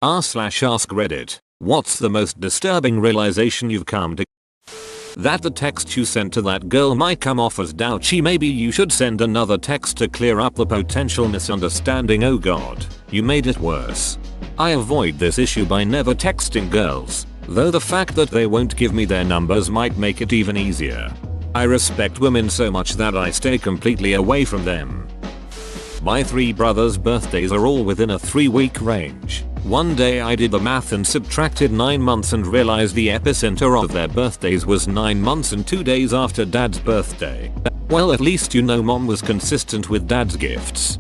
r/ask Reddit. What's the most disturbing realization you've come to? That the text you sent to that girl might come off as douchey. Maybe you should send another text to clear up the potential misunderstanding. Oh god, you made it worse. I avoid this issue by never texting girls, though the fact that they won't give me their numbers might make it even easier. I respect women so much that I stay completely away from them. My 3 brothers' birthdays are all within a 3-week range. One day I did the math and subtracted 9 months and realized the epicenter of their birthdays was 9 months and 2 days after dad's birthday. Well, at least you know mom was consistent with dad's gifts.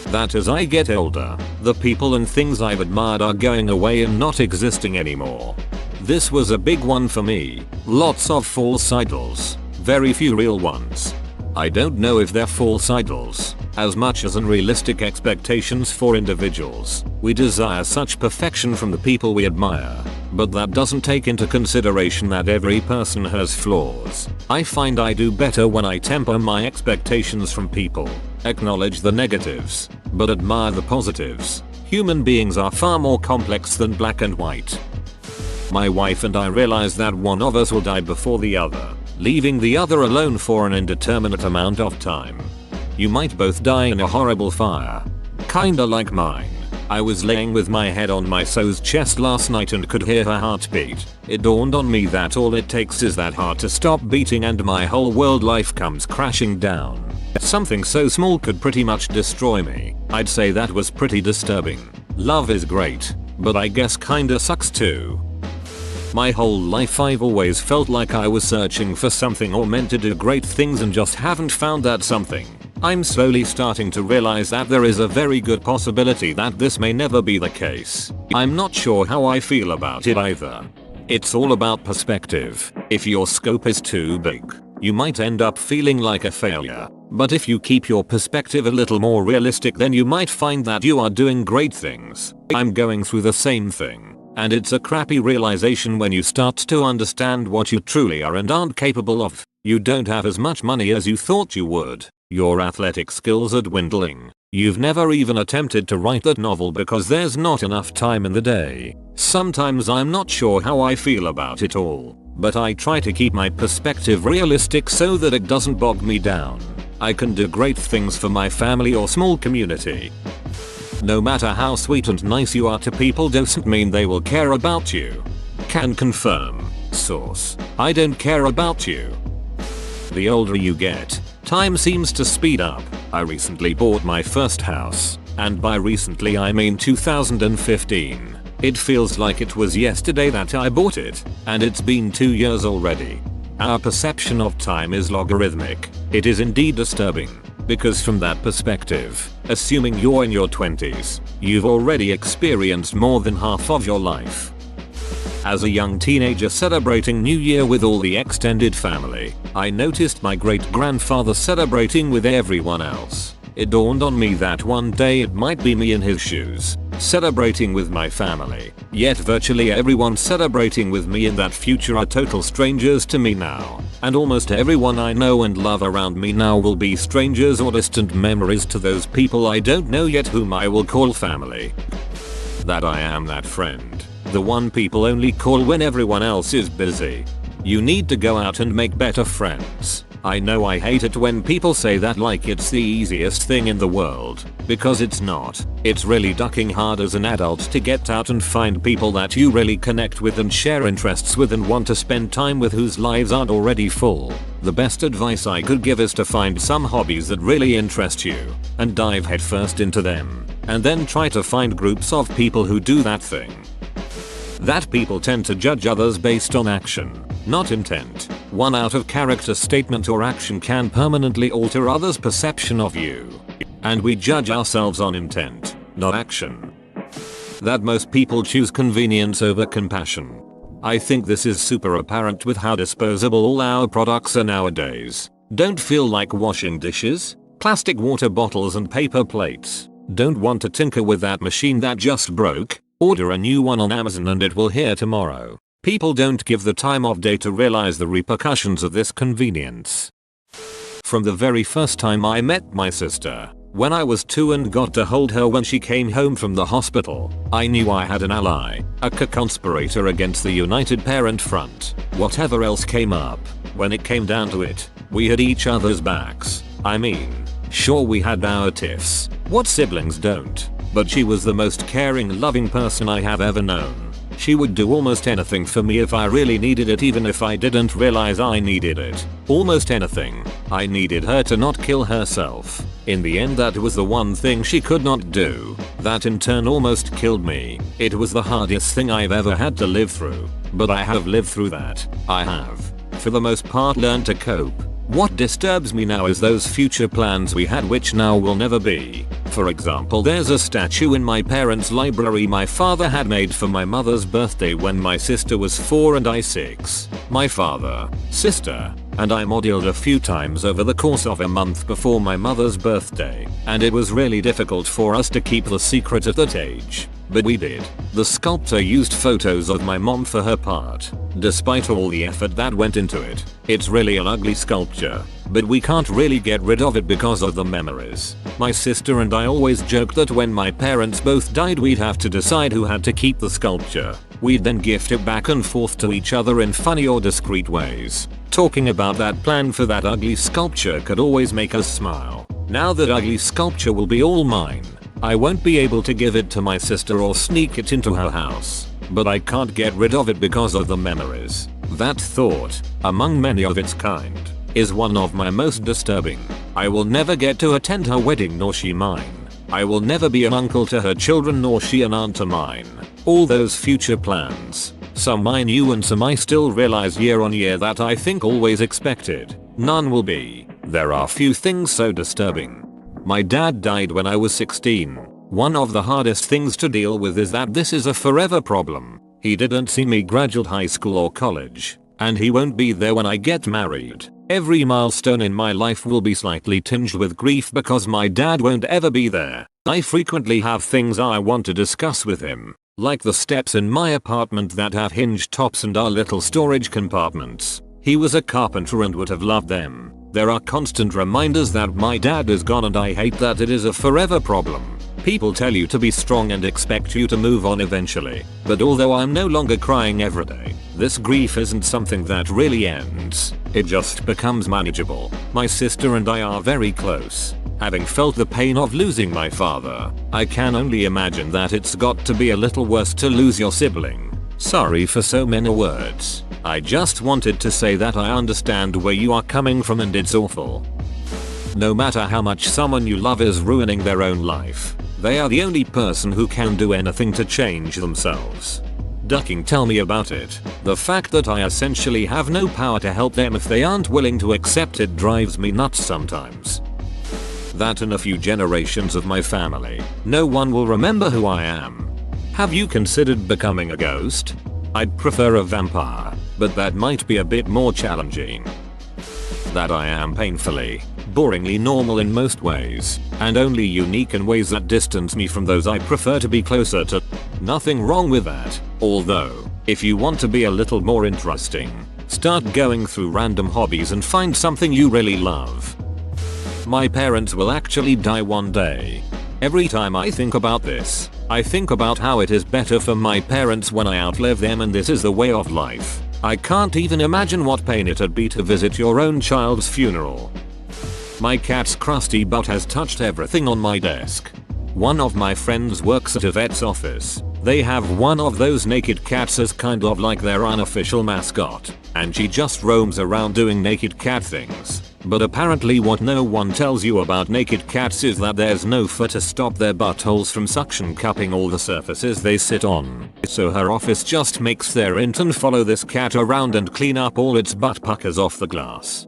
That as I get older, the people and things I've admired are going away and not existing anymore. This was a big one for me. Lots of false idols, very few real ones. I don't know if they're false idols, as much as unrealistic expectations for individuals. We desire such perfection from the people we admire, but that doesn't take into consideration that every person has flaws. I find I do better when I temper my expectations from people, acknowledge the negatives, but admire the positives. Human beings are far more complex than black and white. My wife and I realize that one of us will die before the other, leaving the other alone for an indeterminate amount of time. You might both die in a horrible fire. Kinda like mine. I was laying with my head on my so's chest last night and could hear her heartbeat. It dawned on me that all it takes is that heart to stop beating and my whole world life comes crashing down. Something so small could pretty much destroy me. I'd say that was pretty disturbing. Love is great, but I guess kinda sucks too. My whole life I've always felt like I was searching for something or meant to do great things and just haven't found that something. I'm slowly starting to realize that there is a very good possibility that this may never be the case. I'm not sure how I feel about it either. It's all about perspective. If your scope is too big, you might end up feeling like a failure. But if you keep your perspective a little more realistic, then you might find that you are doing great things. I'm going through the same thing. And it's a crappy realization when you start to understand what you truly are and aren't capable of. You don't have as much money as you thought you would. Your athletic skills are dwindling. You've never even attempted to write that novel because there's not enough time in the day. Sometimes I'm not sure how I feel about it all, but I try to keep my perspective realistic so that it doesn't bog me down. I can do great things for my family or small community. No matter how sweet and nice you are to people doesn't mean they will care about you. Can confirm. Source: I don't care about you. The older you get, time seems to speed up. I recently bought my first house, and by recently I mean 2015. It feels like it was yesterday that I bought it, and it's been 2 years already. Our perception of time is logarithmic. It is indeed disturbing, because from that perspective, assuming you're in your 20s, you've already experienced more than half of your life. As a young teenager celebrating New Year with all the extended family, I noticed my great-grandfather celebrating with everyone else. It dawned on me that one day it might be me in his shoes, celebrating with my family, yet virtually everyone celebrating with me in that future are total strangers to me now, and almost everyone I know and love around me now will be strangers or distant memories to those people I don't know yet whom I will call family. That I am that friend, the one people only call when everyone else is busy. You need to go out and make better friends. I know I hate it when people say that like it's the easiest thing in the world, because it's not. It's really ducking hard as an adult to get out and find people that you really connect with and share interests with and want to spend time with, whose lives aren't already full. The best advice I could give is to find some hobbies that really interest you, and dive headfirst into them, and then try to find groups of people who do that thing. That people tend to judge others based on action, not intent. One out of character statement or action can permanently alter others' perception of you. And we judge ourselves on intent, not action. That most people choose convenience over compassion. I think this is super apparent with how disposable all our products are nowadays. Don't feel like washing dishes? Plastic water bottles and paper plates. Don't want to tinker with that machine that just broke? Order a new one on Amazon and it will here tomorrow. People don't give the time of day to realize the repercussions of this convenience. From the very first time I met my sister, When I was 2 and got to hold her when she came home from the hospital, I knew I had an ally, a co-conspirator against the United Parent Front. Whatever else came up, when it came down to it, we had each other's backs. I mean, sure we had our tiffs. What siblings don't? But she was the most caring, loving person I have ever known. She would do almost anything for me if I really needed it, even if I didn't realize I needed it. Almost anything. I needed her to not kill herself. In the end, that was the one thing she could not do. That in turn almost killed me. It was the hardest thing I've ever had to live through. But I have lived through that. I have, for the most part, learned to cope. What disturbs me now is those future plans we had which now will never be. For example, there's a statue in my parents' library my father had made for my mother's birthday when my sister was 4 and I 6. My father, sister, and I modeled a few times over the course of a month before my mother's birthday, and it was really difficult for us to keep the secret at that age. But we did. The sculptor used photos of my mom for her part. Despite all the effort that went into it, it's really an ugly sculpture, but we can't really get rid of it because of the memories. My sister and I always joked that when my parents both died we'd have to decide who had to keep the sculpture. We'd then gift it back and forth to each other in funny or discreet ways. Talking about that plan for that ugly sculpture could always make us smile. Now that ugly sculpture will be all mine. I won't be able to give it to my sister or sneak it into her house. But I can't get rid of it because of the memories. That thought, among many of its kind, is one of my most disturbing. I will never get to attend her wedding nor she mine. I will never be an uncle to her children nor she an aunt to mine. All those future plans, some I knew and some I still realize year on year that I think always expected, none will be. There are few things so disturbing. My dad died when I was 16. One of the hardest things to deal with is that this is a forever problem. He didn't see me graduate high school or college, and he won't be there when I get married. Every milestone in my life will be slightly tinged with grief because my dad won't ever be there. I frequently have things I want to discuss with him, like the steps in my apartment that have hinged tops and are little storage compartments. He was a carpenter and would have loved them. There are constant reminders that my dad is gone and I hate that it is a forever problem. People tell you to be strong and expect you to move on eventually. But although I'm no longer crying every day, this grief isn't something that really ends. It just becomes manageable. My sister and I are very close. Having felt the pain of losing my father, I can only imagine that it's got to be a little worse to lose your sibling. Sorry for so many words. I just wanted to say that I understand where you are coming from and it's awful. No matter how much someone you love is ruining their own life, they are the only person who can do anything to change themselves. Ducking, tell me about it. The fact that I essentially have no power to help them if they aren't willing to accept it drives me nuts sometimes. That in a few generations of my family, no one will remember who I am. Have you considered becoming a ghost? I'd prefer a vampire, but that might be a bit more challenging. That I am painfully, boringly normal in most ways, and only unique in ways that distance me from those I prefer to be closer to. Nothing wrong with that, although, if you want to be a little more interesting, start going through random hobbies and find something you really love. My parents will actually die one day. Every time I think about this, I think about how it is better for my parents when I outlive them, and this is the way of life. I can't even imagine what pain it'd be to visit your own child's funeral. My cat's crusty butt has touched everything on my desk. One of my friends works at a vet's office. They have one of those naked cats as kind of like their unofficial mascot, and she just roams around doing naked cat things. But apparently what no one tells you about naked cats is that there's no fur to stop their buttholes from suction cupping all the surfaces they sit on. So her office just makes their intern follow this cat around and clean up all its butt puckers off the glass.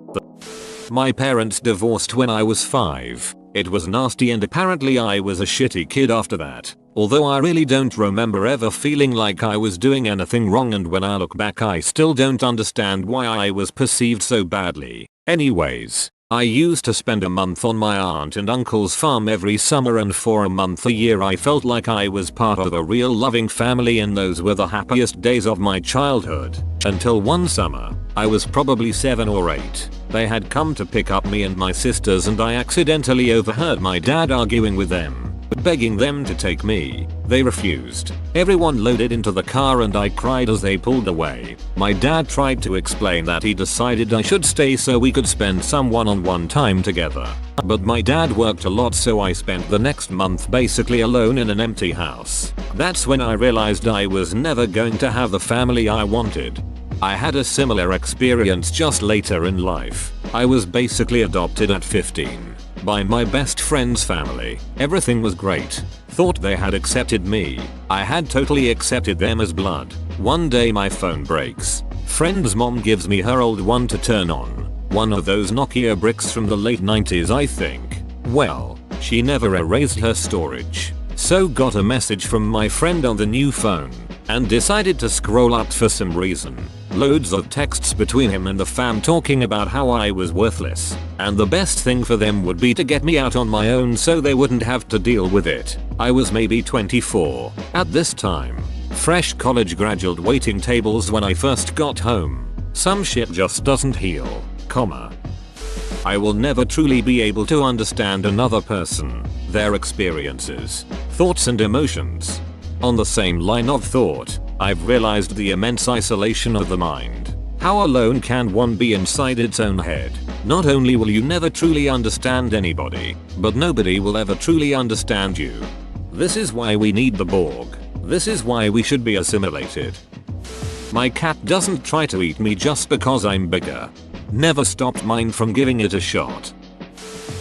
My parents divorced when I was 5. It was nasty and apparently I was a shitty kid after that. Although I really don't remember ever feeling like I was doing anything wrong, and when I look back I still don't understand why I was perceived so badly. Anyways, I used to spend a month on my aunt and uncle's farm every summer, and for a month a year I felt like I was part of a real loving family, and those were the happiest days of my childhood. Until one summer, I was probably 7 or 8. They had come to pick up me and my sisters, and I accidentally overheard my dad arguing with them, begging them to take me. They refused. Everyone loaded into the car and I cried as they pulled away. My dad tried to explain that he decided I should stay so we could spend some one-on-one time together. But my dad worked a lot, so I spent the next month basically alone in an empty house. That's when I realized I was never going to have the family I wanted. I had a similar experience just later in life. I was basically adopted at 15 by my best friend's family. Everything was great. Thought they had accepted me. I had totally accepted them as blood. One day my phone breaks. Friend's mom gives me her old one to turn on. One of those Nokia bricks from the late 90s, I think. Well, she never erased her storage. So got a message from my friend on the new phone and decided to scroll up for some reason. Loads of texts between him and the fam talking about how I was worthless, and the best thing for them would be to get me out on my own so they wouldn't have to deal with it. I was maybe 24 at this time. Fresh college graduate waiting tables when I first got home. Some shit just doesn't heal, I will never truly be able to understand another person, their experiences, thoughts and emotions. On the same line of thought, I've realized the immense isolation of the mind. How alone can one be inside its own head? Not only will you never truly understand anybody, but nobody will ever truly understand you. This is why we need the Borg. This is why we should be assimilated. My cat doesn't try to eat me just because I'm bigger. Never stopped mine from giving it a shot.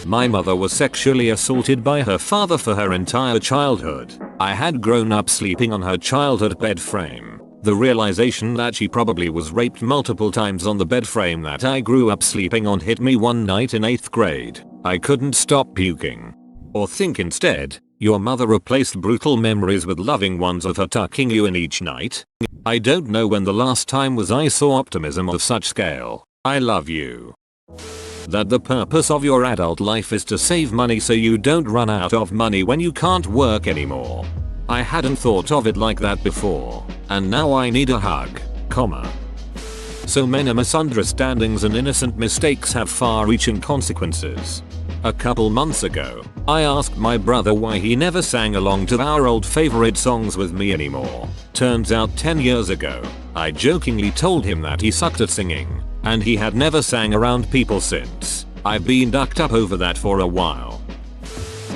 My mother was sexually assaulted by her father for her entire childhood. I had grown up sleeping on her childhood bed frame. The realization that she probably was raped multiple times on the bed frame that I grew up sleeping on hit me one night in 8th grade. I couldn't stop puking. Or think instead, your mother replaced brutal memories with loving ones of her tucking you in each night? I don't know when the last time was I saw optimism of such scale. I love you. That the purpose of your adult life is to save money so you don't run out of money when you can't work anymore. I hadn't thought of it like that before, and now I need a hug, So many misunderstandings and innocent mistakes have far-reaching consequences. A couple months ago, I asked my brother why he never sang along to our old favorite songs with me anymore. Turns out 10 years ago, I jokingly told him that he sucked at singing, and he had never sang around people since. I've been ducked up over that for a while.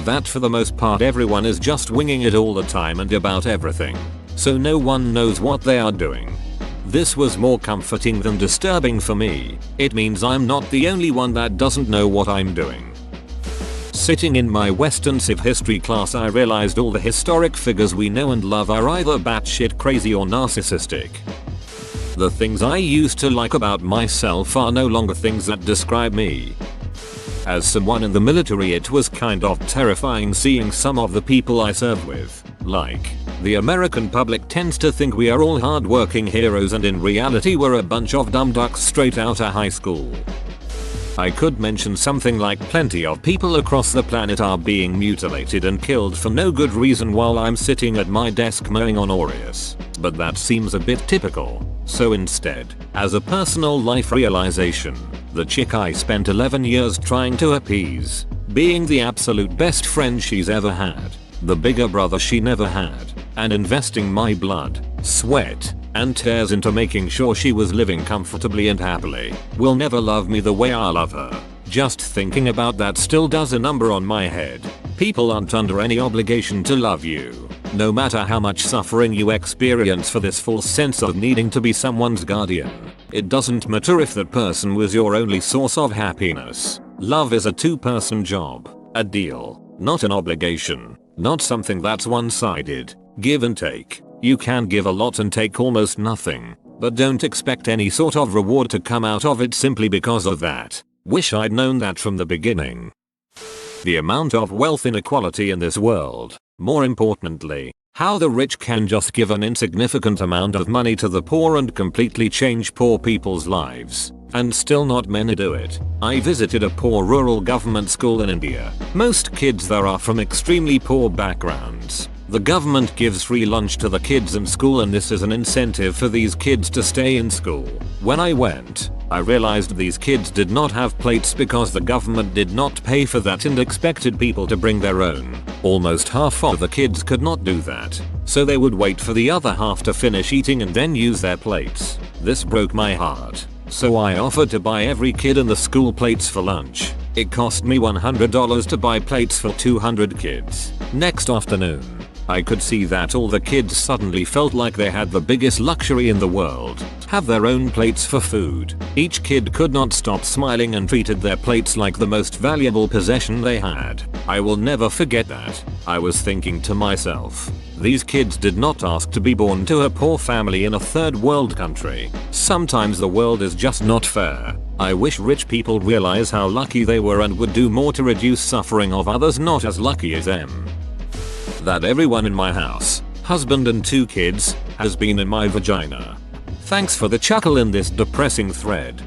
That for the most part everyone is just winging it all the time and about everything, so no one knows what they are doing. This was more comforting than disturbing for me. It means I'm not the only one that doesn't know what I'm doing. Sitting in my Western Civ history class, I realized all the historic figures we know and love are either batshit crazy or narcissistic. The things I used to like about myself are no longer things that describe me. As someone in the military, it was kind of terrifying seeing some of the people I served with. Like, the American public tends to think we are all hard-working heroes, and in reality we're a bunch of dumb ducks straight out of high school. I could mention something like plenty of people across the planet are being mutilated and killed for no good reason while I'm sitting at my desk mowing on Aureus, but that seems a bit typical. So instead, as a personal life realization, the chick I spent 11 years trying to appease, being the absolute best friend she's ever had, the bigger brother she never had, and investing my blood, sweat, and tears into making sure she was living comfortably and happily, will never love me the way I love her. Just thinking about that still does a number on my head. People aren't under any obligation to love you, no matter how much suffering you experience for this false sense of needing to be someone's guardian. It doesn't matter if that person was your only source of happiness. Love is a two-person job, a deal, not an obligation, not something that's one-sided. Give and take. You can give a lot and take almost nothing, but don't expect any sort of reward to come out of it simply because of that. Wish I'd known that from the beginning. The amount of wealth inequality in this world, more importantly, how the rich can just give an insignificant amount of money to the poor and completely change poor people's lives. and still not many do it. I visited a poor rural government school in India. Most kids there are from extremely poor backgrounds. The government gives free lunch to the kids in school, and this is an incentive for these kids to stay in school. When I went, I realized these kids did not have plates because the government did not pay for that and expected people to bring their own. Almost half of the kids could not do that, so they would wait for the other half to finish eating and then use their plates. This broke my heart. So I offered to buy every kid in the school plates for lunch. It cost me $100 to buy plates for 200 kids. Next afternoon, I could see that all the kids suddenly felt like they had the biggest luxury in the world. Have their own plates for food. Each kid could not stop smiling and treated their plates like the most valuable possession they had. I will never forget that. I was thinking to myself, these kids did not ask to be born to a poor family in a third world country. Sometimes the world is just not fair. I wish rich people realize how lucky they were and would do more to reduce suffering of others not as lucky as them. That everyone in my house, husband and 2 kids, has been in my vagina. Thanks for the chuckle in this depressing thread.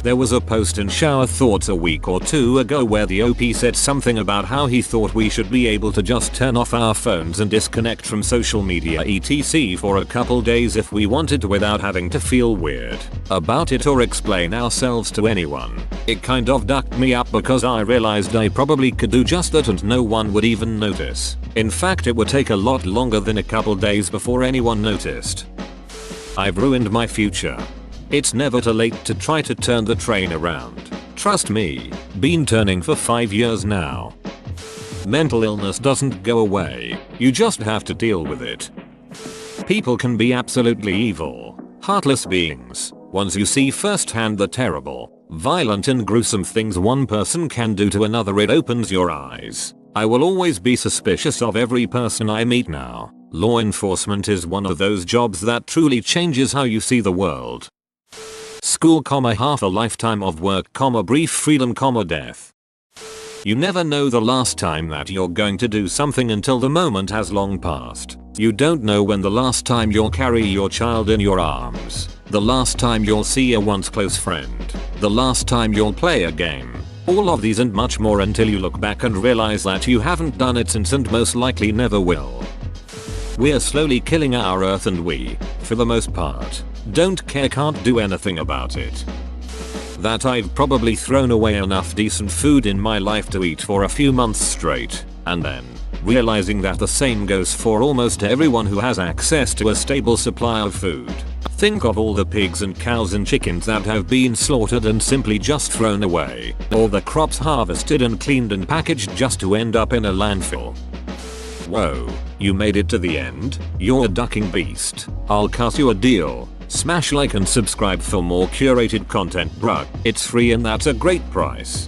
There was a post in Shower Thoughts a week or 2 ago where the OP said something about how he thought we should be able to just turn off our phones and disconnect from social media etc for a couple days if we wanted to without having to feel weird about it or explain ourselves to anyone. It kind of ducked me up because I realized I probably could do just that and no one would even notice. In fact, it would take a lot longer than a couple days before anyone noticed. I've ruined my future. It's never too late to try to turn the train around. Trust me, been turning for 5 years now. Mental illness doesn't go away, you just have to deal with it. People can be absolutely evil, heartless beings. Once you see firsthand the terrible, violent and gruesome things one person can do to another, it opens your eyes. I will always be suspicious of every person I meet now. Law enforcement is one of those jobs that truly changes how you see the world. School, half a lifetime of work, brief freedom, death. You never know the last time that you're going to do something until the moment has long passed. You don't know when the last time you'll carry your child in your arms, the last time you'll see a once close friend, the last time you'll play a game. All of these and much more until you look back and realize that you haven't done it since and most likely never will. We're slowly killing our earth and we, for the most part, don't care, can't do anything about it. That I've probably thrown away enough decent food in my life to eat for a few months straight, and then realizing that the same goes for almost everyone who has access to a stable supply of food. Think of all the pigs and cows and chickens that have been slaughtered and simply just thrown away, or the crops harvested and cleaned and packaged just to end up in a landfill. Whoa, you made it to the end? You're a ducking beast. I'll cut you a deal. Smash like and subscribe for more curated content, bruh. It's free and that's a great price.